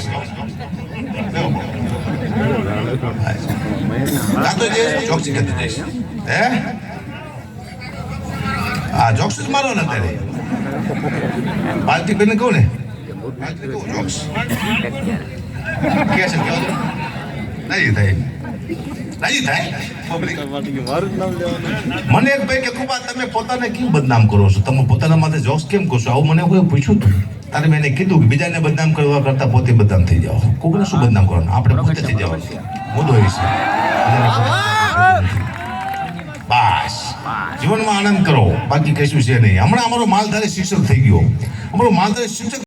jokes ગાતો જઈશ jokes કહેતો જઈશ હે આ જોક્સ જ મારો ને અત્યારે પાર્ટી બેન કહું ને જોક્સ કે છે નહીં થાય નહીં થાય મને એક ભાઈ કે કુબા તમે પોતાને કેમ બદનામ કરો છો તમે પોતાના માટે જોક્સ કેમ કહો છો આવું મને કોઈ પૂછ્યું હતું તારે મેં એને કીધું કે બીજાને બદનામ કરવા કરતા પોતે બદનામ થઈ જાઓ કોઈને શું બદનામ કરવાનું આપણે પોતે થઈ જવાનું મુદ્દો એ છે બસ જીવનમાં આનંદ કરો બાકી કશું છે નહીં હમણાં અમારો માલધારી શિક્ષક થઈ ગયો અમારો માલધારી શિક્ષક